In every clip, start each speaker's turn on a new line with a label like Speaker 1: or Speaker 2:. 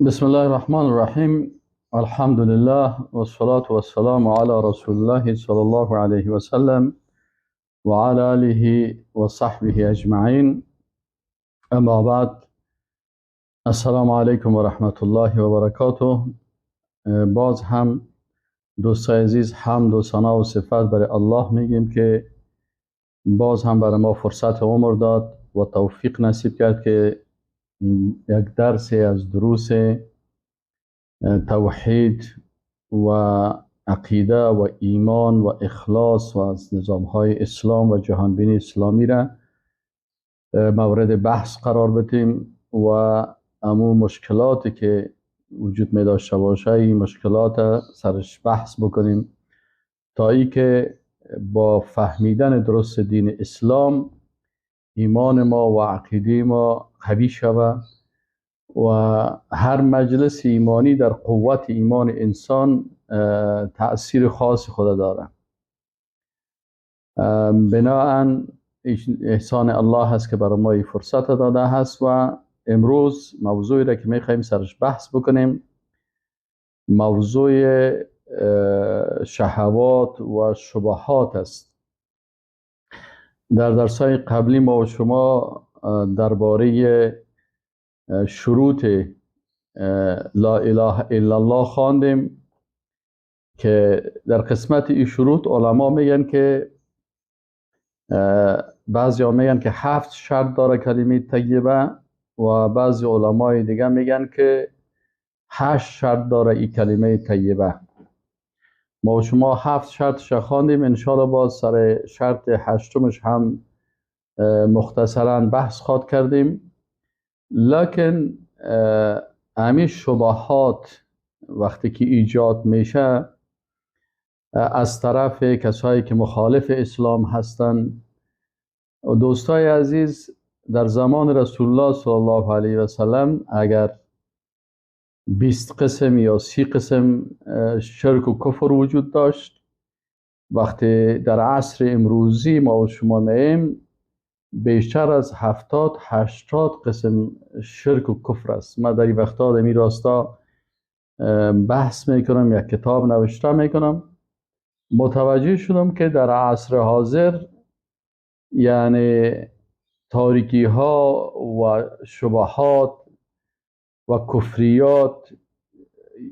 Speaker 1: بسم الله الرحمن الرحیم. الحمد لله والصلاة والسلام على رسول الله صلی الله علیه و سلم و علی آله و صحبه اجمعین. اما بعد، السلام علیکم و رحمت الله و برکاته. باز هم دوستای عزیز، حمد و ثنا و صفت برای الله میگیم که باز هم برای ما فرصت عمر داد و توفیق نصیب کرد که یک درسی از دروس توحید و عقیده و ایمان و اخلاص و از نظام‌های اسلام و جهانبینی اسلامی را مورد بحث قرار بدیم و امو مشکلاتی که وجود می داشته باشه این مشکلات سرش بحث بکنیم تا ای که با فهمیدن درست دین اسلام ایمان ما و عقیده ما قوی شود و هر مجلس ایمانی در قوت ایمان انسان تأثیر خاص خود داره. بناهن احسان الله هست که برای ما این فرصت داده هست و امروز موضوعی را که میخواییم سرش بحث بکنیم موضوع شهوات و شبهات است. در درس‌های قبلی ما و شما درباره شروط لا اله الا الله خواندیم که در قسمت این شروط علما میگن که بعضی ها میگن که 7 شرط داره کلمه طیبه و بعضی علمای دیگه میگن که 8 شرط داره این کلمه طیبه. ما و شما 7 شرطش خواندیم، انشاءالله باز سر شرط 8مش هم مختصرا بحث خواد کردیم. لکن همین شبهات وقتی که ایجاد میشه از طرف کسایی که مخالف اسلام هستند، دوستای عزیز، در زمان رسول الله صلی الله علیه و سلم اگر 20 قسم یا 30 قسم شرک و کفر وجود داشت، وقتی در عصر امروزی ما و شما مییم بیشتر از 70-80 قسم شرک و کفر است. من در این وقتا در این راستا بحث میکنم، یک کتاب نوشته میکنم، متوجه شدم که در عصر حاضر یعنی تاریکی ها و شبهات و کفریات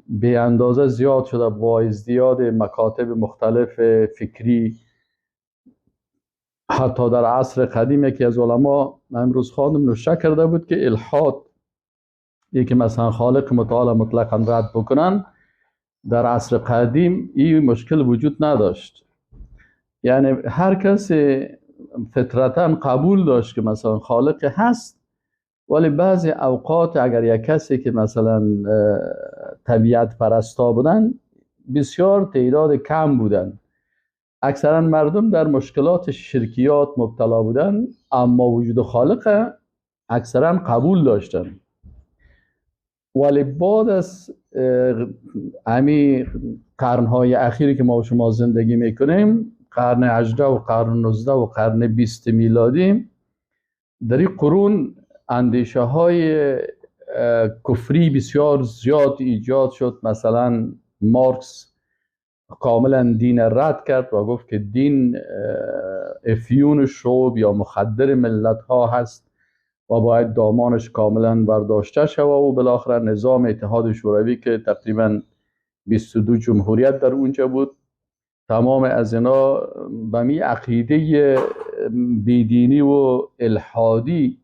Speaker 1: به اندازه زیاد شده با ازدیاد مکاتب مختلف فکری. حتی در عصر قدیم یکی از علما امروز خواندم نوشته کرده بود که الحاد، یکی مثلا خالق متعال مطلقا رد بکنن، در عصر قدیم این مشکل وجود نداشت. یعنی هر کسی فطرتا قبول داشت که مثلا خالق هست، ولی بعضی اوقات اگر یک کسی که مثلا طبیعت پرستا بودن بسیار تعداد کم بودن، اکثرا مردم در مشکلات شرکیات مبتلا بودن، اما وجود خالق اکثرا قبول داشتن. ولی بعد از امی قرنهای اخیری که ما و شما زندگی میکنیم، قرن 18 و قرن 19 و قرن 20 میلادی، در این قرون اندیشه های کفری بسیار زیاد ایجاد شد. مثلا مارکس کاملا دین رد کرد و گفت که دین افیون شعوب یا مخدر ملت ها هست و باید دامانش کاملا برداشته شود و بالاخره نظام اتحاد شوروی که تقریبا 22 جمهوریت در اونجا بود، تمام از اینا به می عقیده بیدینی و الحادی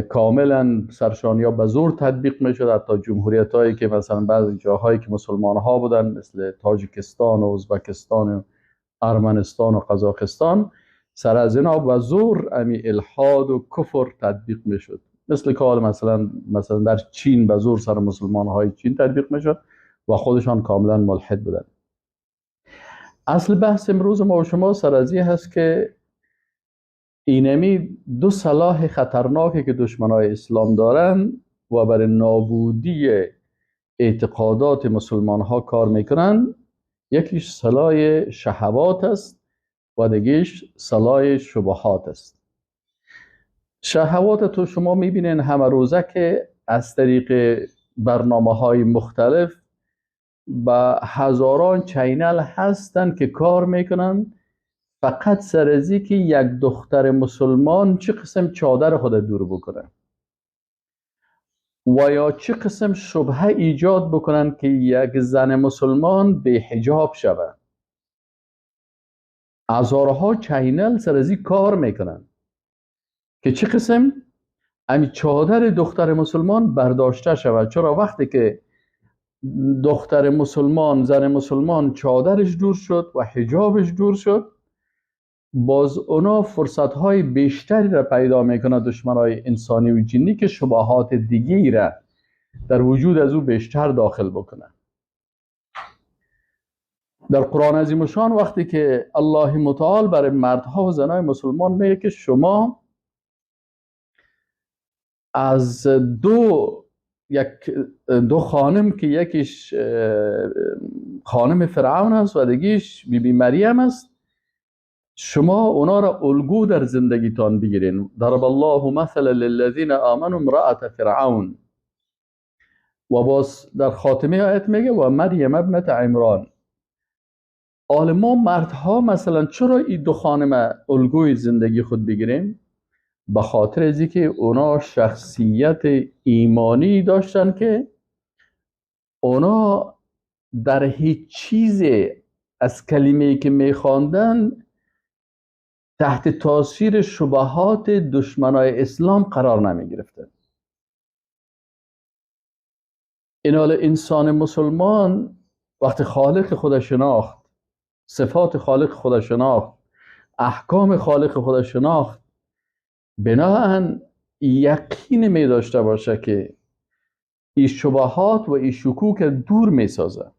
Speaker 1: کاملا سرشان یا به زور تطبیق می شد. حتی جمهوریت هایی که مثلا بعضی جاهایی که مسلمان ها بودن مثل تاجیکستان و ازبکستان و ارمنستان و قزاقستان، سر از اینا به زور امی الحاد و کفر تطبیق می شد. مثل که مثلا در چین به زور سر مسلمان های چین تطبیق می شد و خودشان کاملا ملحد بودن. اصل بحث امروز ما و شما سر از این هست که اینمی 2 سلاح خطرناکی که دشمنای اسلام دارن و برای نابودی اعتقادات مسلمان ها کار میکنن، یکیش سلاح شهوات است و دیگهش سلاح شبهات است. شهوات تو شما میبینین همه روزه که از طریق برنامه‌های مختلف و هزاران چینل هستن که کار میکنن فقط سر از که یک دختر مسلمان چه قسم چادر خود دور بکنه و یا چه قسم شبهه ایجاد بکنن که یک زن مسلمان به حجاب شود. هزارها چینل سر از کار میکنن که چه قسم امی چادر دختر مسلمان برداشته شود. چرا وقتی که دختر مسلمان، زن مسلمان چادرش دور شد و حجابش دور شد، باز اونا فرصتهای بیشتری را پیدا میکنه دشمنای انسانی و جنی که شبهات دیگی را در وجود از او بیشتر داخل بکنه. در قرآن عظیم شان وقتی که الله متعال برای مردها و زنای مسلمان میگه که شما از دو خانم که یکیش خانم فرعون است و دیگیش بیبی مریم است، شما اونا را الگو در زندگیتان بگیرین. ضرب الله مثلا للذین آمنوا امرأة فرعون. و باز در خاتمه آیت میگه و مریم ابنت عمران. ما مردها مثلا چرا این دو خانم الگوی زندگی خود بگیریم؟ به خاطر از اینکه اونا شخصیت ایمانی داشتن که اونا در هیچ چیز از کلمه‌ای که میخواندن تحت تاثیر شبهات دشمنای اسلام قرار نمی گرفتن. این حال انسان مسلمان وقتی خالق خود شناخت، صفات خالق خود شناخت، احکام خالق خود شناخت، بناهن یقین می داشته باشه که این شبهات و این شکوک دور می سازه.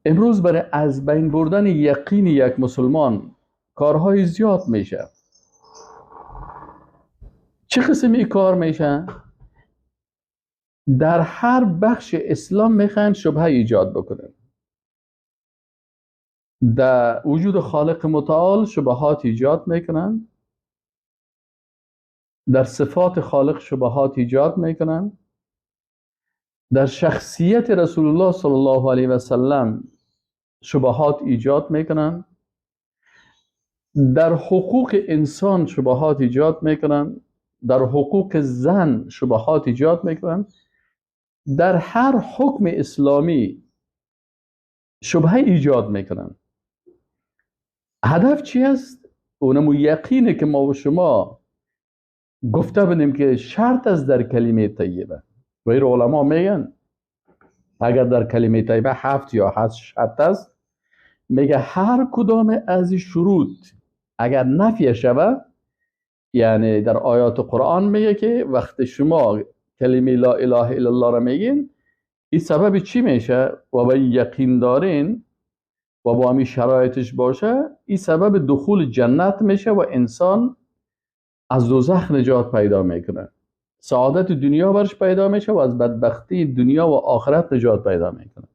Speaker 1: امروز برای از بین بردن یقین یک مسلمان کارهای زیاد میشه. چه قسمی کار میشه؟ در هر بخش اسلام میخوان شبهه ایجاد بکنن. در وجود خالق متعال شبهات ایجاد میکنن، در صفات خالق شبهات ایجاد میکنن، در شخصیت رسول الله صلی الله علیه و سلم شبهات ایجاد میکنن، در حقوق انسان شبهات ایجاد میکنن، در حقوق زن شبهات ایجاد میکنن، در هر حکم اسلامی شبهه ایجاد میکنن. هدف چی است؟ اونمو یقینه که ما و شما گفته بودیم که شرط است در کلمه طیبه. و این علما میگن اگر در کلمه طیبه 7 یا 8 شرط است، میگه هر کدام از این شروط اگر نفی شوه، یعنی در آیات قرآن میگه که وقتی شما کلمه لا اله الا الله را میگین، این سبب چی میشه و با یقین دارین و با همین شرایطش باشه، این سبب دخول جنت میشه و انسان از دوزخ نجات پیدا میکنه، سعادت دنیا برش پیدا میشه و از بدبختی دنیا و آخرت نجات پیدا میکنه.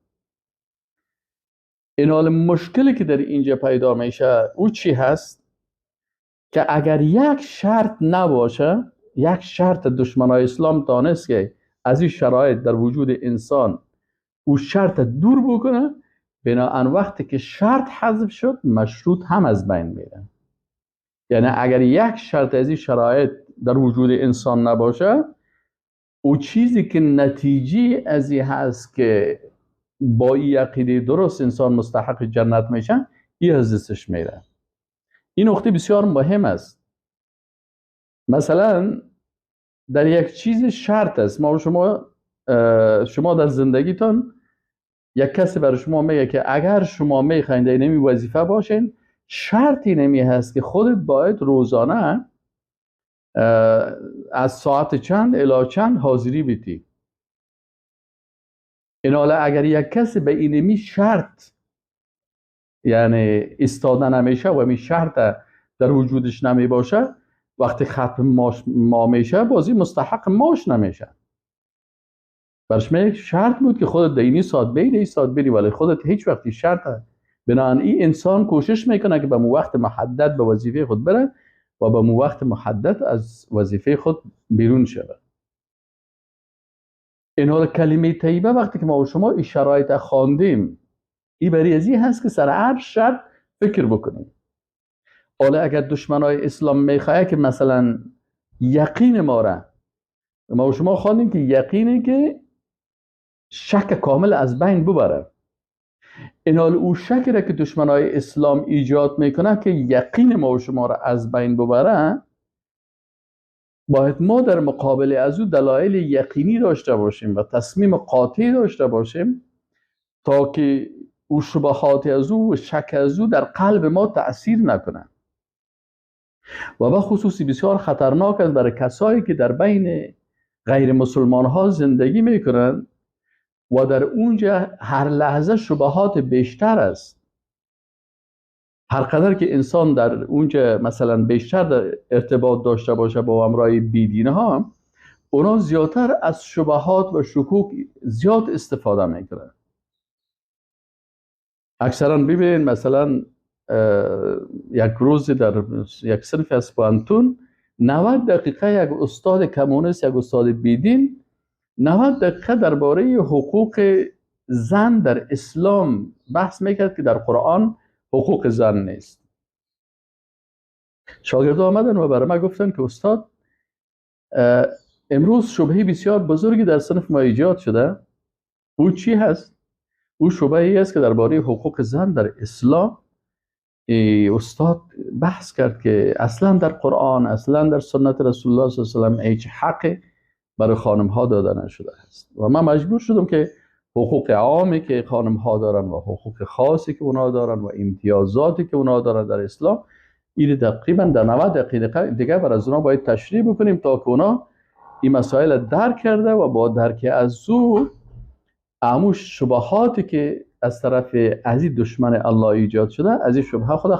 Speaker 1: این حال مشکلی که در اینجا پیدا میشه او چی هست؟ که اگر یک شرط نباشه، یک شرط دشمنای اسلام دانست که از این شرایط در وجود انسان او شرط دور بکنه، بناهن وقتی که شرط حذف شد مشروط هم از بین میره. یعنی اگر یک شرط از این شرایط در وجود انسان نباشه، او چیزی که نتیجه از این هست که با این عقیده درست انسان مستحق جنت میشه، این از دستش میره. این نکته بسیار مهم است. مثلا در یک چیز شرط است، ما و شما در زندگیتان یک کسی برای شما میگه که اگر شما میخواین در این وظیفه باشین، شرطی نمی هست که خودت باید روزانه از ساعت چند الی چند حاضری بیتی. این حالا اگر یک کسی به اینمی شرط یعنی استاده نمیشه و این شرط در وجودش نمی باشه، وقتی ختم ما میشه بازی مستحق ماش نمیشه. برش میگه شرط بود که خودت در اینی ساعت بری، این ساعت بری، ولی خودت هیچ وقتی شرط. بنابراین این انسان کوشش میکنه که به مو وقت محدد به وظیفه خود بره و به مو وقت محدد از وظیفه خود بیرون شود. این حال کلمه طیبه وقتی که ما و شما این شرایط خواندیم، این برای ازی هست که سر هر شرط فکر بکنیم. حالا اگر دشمنای اسلام میخواه که مثلا یقین ما و شما خواندیم که یقینی که شک کامل از بین ببره. این حال او شکی را که دشمنای اسلام ایجاد میکنه که یقین ما و شما را از بین ببره، باید ما در مقابل از او دلایل یقینی داشته باشیم و تصمیم قاطعی داشته باشیم تا که او شبهات از او و شک از او در قلب ما تأثیر نکنه. و به خصوصی بسیار خطرناک است برای کسایی که در بین غیر مسلمان ها زندگی میکنند و در اونجا هر لحظه شبهات بیشتر است. هر قدر که انسان در اونجا مثلا بیشتر در ارتباط داشته باشه با امرای بیدین ها، اونا زیادتر از شبهات و شکوک زیاد استفاده میکنن. اکثرا ببین مثلا یک روز در یک صنف اسپانتون 90 دقیقه یک استاد کمونیست، یک استاد بیدین 90 دقیقه درباره حقوق زن در اسلام بحث میکرد که در قرآن حقوق زن نیست. شاگردا آمدن و برای ما گفتن که استاد امروز شبهه بسیار بزرگی در صنف ما ایجاد شده. او چی هست؟ او شبهه ای است که درباره حقوق زن در اسلام استاد بحث کرد که اصلا در قرآن، اصلا در سنت رسول الله صلی الله علیه و سلم هیچ حقی برای خانم ها داده نشده است. و من مجبور شدم که حقوق عامی که خانم ها دارن و حقوق خاصی که اونا دارن و امتیازاتی که اونا دارن در اسلام، این تقریبا در 90 دقیقه دیگه بر از اونا باید تشریح بکنیم تا که اونا این مسائل درک کرده و با درک از او اموش شبهاتی که از طرف عزیز دشمن الله ایجاد شده از این شبهه خود